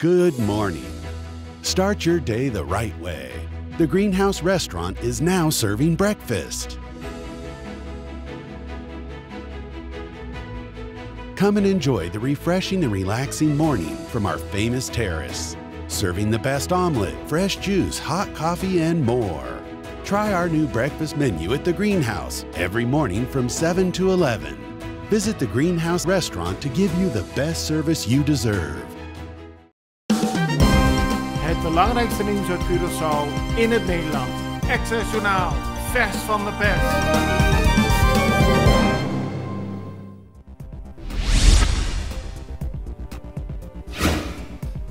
Good morning. Start your day the right way. The Greenhouse Restaurant is now serving breakfast. Come and enjoy the refreshing and relaxing morning from our famous terrace. Serving the best omelet, fresh juice, hot coffee, and more. Try our new breakfast menu at the Greenhouse every morning from 7 to 11. Visit the Greenhouse Restaurant to give you the best service you deserve. Het belangrijkste nieuws uit Curaçao in het Nederland. Access Journaal, vers van de pers.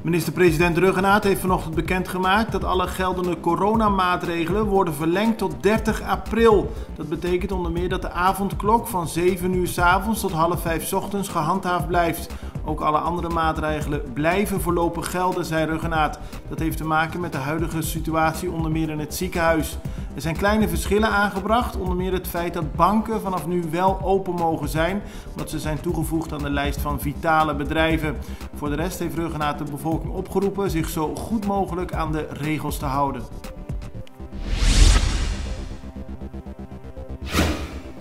Minister-president Ruggenaat heeft vanochtend bekendgemaakt dat alle geldende coronamaatregelen worden verlengd tot 30 april. Dat betekent onder meer dat de avondklok van 7 uur 's avonds tot half 5 's ochtends gehandhaafd blijft. Ook alle andere maatregelen blijven voorlopig gelden, zei Ruggenaat. Dat heeft te maken met de huidige situatie onder meer in het ziekenhuis. Er zijn kleine verschillen aangebracht, onder meer het feit dat banken vanaf nu wel open mogen zijn, omdat ze zijn toegevoegd aan de lijst van vitale bedrijven. Voor de rest heeft Ruggenaat de bevolking opgeroepen zich zo goed mogelijk aan de regels te houden.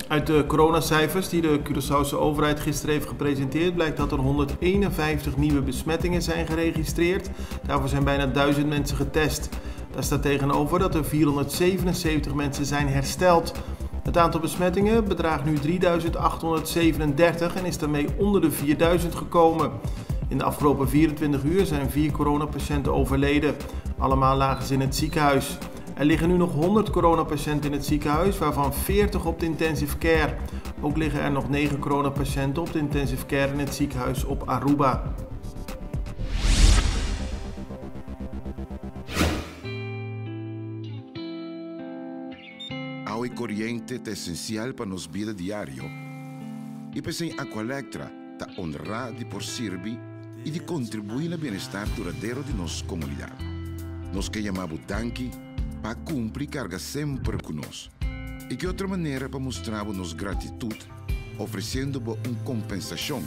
Uit de coronacijfers die de Curaçaose overheid gisteren heeft gepresenteerd blijkt dat er 151 nieuwe besmettingen zijn geregistreerd. Daarvoor zijn bijna 1000 mensen getest. Daar staat tegenover dat er 477 mensen zijn hersteld. Het aantal besmettingen bedraagt nu 3837 en is daarmee onder de 4000 gekomen. In de afgelopen 24 uur zijn 4 coronapatiënten overleden. Allemaal lagen ze in het ziekenhuis. Er liggen nu nog 100 coronapatiënten in het ziekenhuis, waarvan 40 op de intensive care. Ook liggen er nog 9 coronapatiënten op de intensive care in het ziekenhuis op Aruba. Agua y corriente é essencial para nos vida diario. E pensei Aqualectra ta honra de por servir e de contribuir no bem-estar duradouro de nossa comunidade. Nós que chamamos danke para cumprir carga sempre conosco. E que outra maneira para mostrar nossa gratitude, oferecendo uma compensação.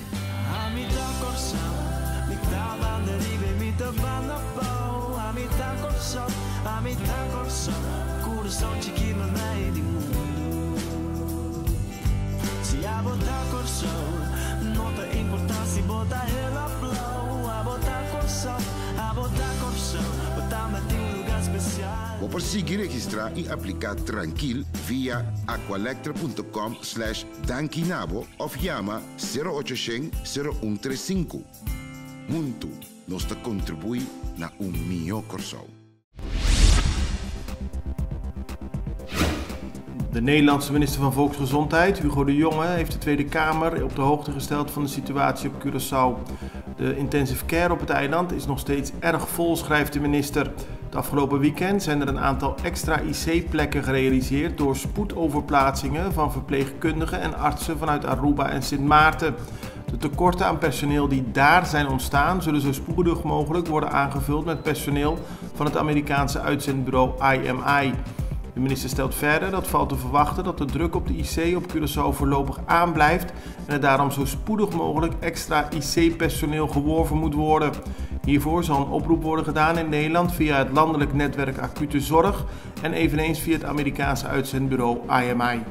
Vou conseguir registrar e aplicar tranquilo via aqualectra.com/dankinabo of llama 0800 0135. Muito nos contribui na melhor Curaçao. De Nederlandse minister van Volksgezondheid, Hugo de Jonge, heeft de Tweede Kamer op de hoogte gesteld van de situatie op Curaçao. De intensive care op het eiland is nog steeds erg vol, schrijft de minister. Het afgelopen weekend zijn er een aantal extra IC-plekken gerealiseerd door spoedoverplaatsingen van verpleegkundigen en artsen vanuit Aruba en Sint Maarten. De tekorten aan personeel die daar zijn ontstaan zullen zo spoedig mogelijk worden aangevuld met personeel van het Amerikaanse uitzendbureau IMI. De minister stelt verder dat valt te verwachten dat de druk op de IC op Curaçao voorlopig aanblijft en er daarom zo spoedig mogelijk extra IC-personeel geworven moet worden. Hiervoor zal een oproep worden gedaan in Nederland via het landelijk netwerk acute zorg en eveneens via het Amerikaanse uitzendbureau IMI.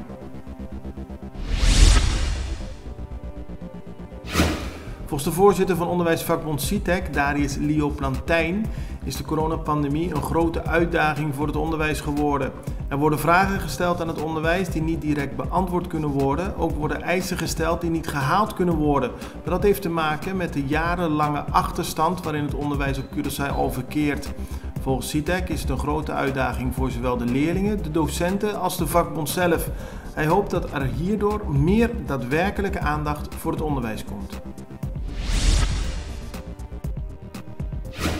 Volgens de voorzitter van onderwijsvakbond CITEC, Darius Lioplantijn, is de coronapandemie een grote uitdaging voor het onderwijs geworden. Er worden vragen gesteld aan het onderwijs die niet direct beantwoord kunnen worden. Ook worden eisen gesteld die niet gehaald kunnen worden. Maar dat heeft te maken met de jarenlange achterstand waarin het onderwijs op Curaçao al verkeert. Volgens CITEC is het een grote uitdaging voor zowel de leerlingen, de docenten als de vakbond zelf. Hij hoopt dat er hierdoor meer daadwerkelijke aandacht voor het onderwijs komt.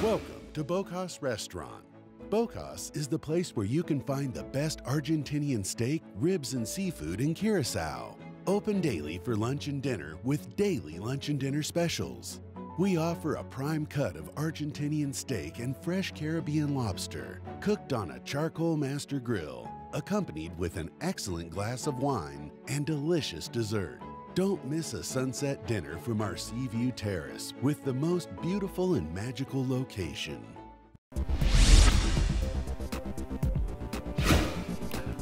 Welcome to Bocas Restaurant. Bocas is the place where you can find the best Argentinian steak, ribs, and seafood in Curaçao. Open daily for lunch and dinner with daily lunch and dinner specials. We offer a prime cut of Argentinian steak and fresh Caribbean lobster, cooked on a charcoal master grill, accompanied with an excellent glass of wine and delicious dessert. Don't miss a sunset dinner from our Seaview Terrace with the most beautiful and magical location.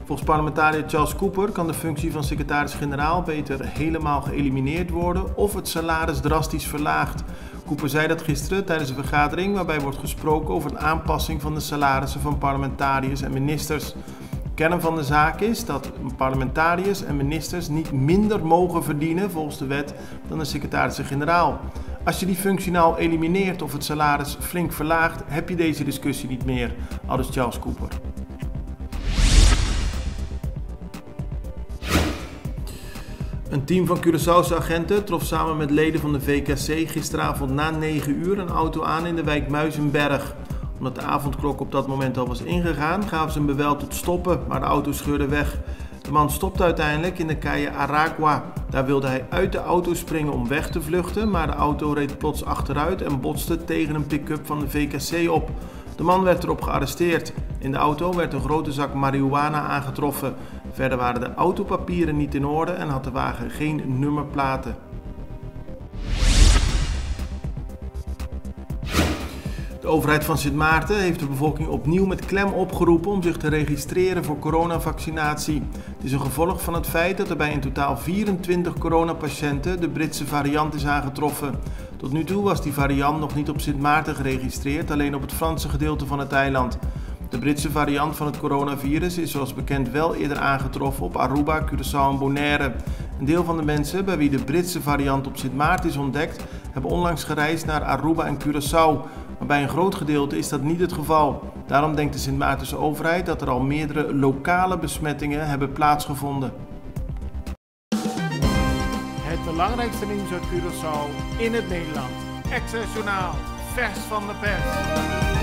Volgens parlementariër Charles Cooper kan de functie van secretaris-generaal beter helemaal geëlimineerd worden of het salaris drastisch verlaagd. Cooper zei dat gisteren tijdens een vergadering waarbij wordt gesproken over een aanpassing van de salarissen van parlementariërs en ministers. Kern van de zaak is dat parlementariërs en ministers niet minder mogen verdienen volgens de wet dan de secretaris-generaal. Als je die functie nou elimineert of het salaris flink verlaagt, heb je deze discussie niet meer, aldus Charles Cooper. Een team van Curaçaose agenten trof samen met leden van de VKC gisteravond na 9 uur een auto aan in de wijk Muizenberg. Omdat de avondklok op dat moment al was ingegaan, gaven ze een bevel tot stoppen, maar de auto scheurde weg. De man stopte uiteindelijk in de calle Aragua. Daar wilde hij uit de auto springen om weg te vluchten, maar de auto reed plots achteruit en botste tegen een pick-up van de VKC op. De man werd erop gearresteerd. In de auto werd een grote zak marihuana aangetroffen. Verder waren de autopapieren niet in orde en had de wagen geen nummerplaten. De overheid van Sint Maarten heeft de bevolking opnieuw met klem opgeroepen om zich te registreren voor coronavaccinatie. Het is een gevolg van het feit dat er bij in totaal 24 coronapatiënten de Britse variant is aangetroffen. Tot nu toe was die variant nog niet op Sint Maarten geregistreerd, alleen op het Franse gedeelte van het eiland. De Britse variant van het coronavirus is zoals bekend wel eerder aangetroffen op Aruba, Curaçao en Bonaire. Een deel van de mensen bij wie de Britse variant op Sint Maarten is ontdekt, hebben onlangs gereisd naar Aruba en Curaçao. Maar bij een groot gedeelte is dat niet het geval. Daarom denkt de Sint Maartense overheid dat er al meerdere lokale besmettingen hebben plaatsgevonden. Het belangrijkste nieuws uit Curaçao in het Nederland. Extra Journaal, vers van de pers.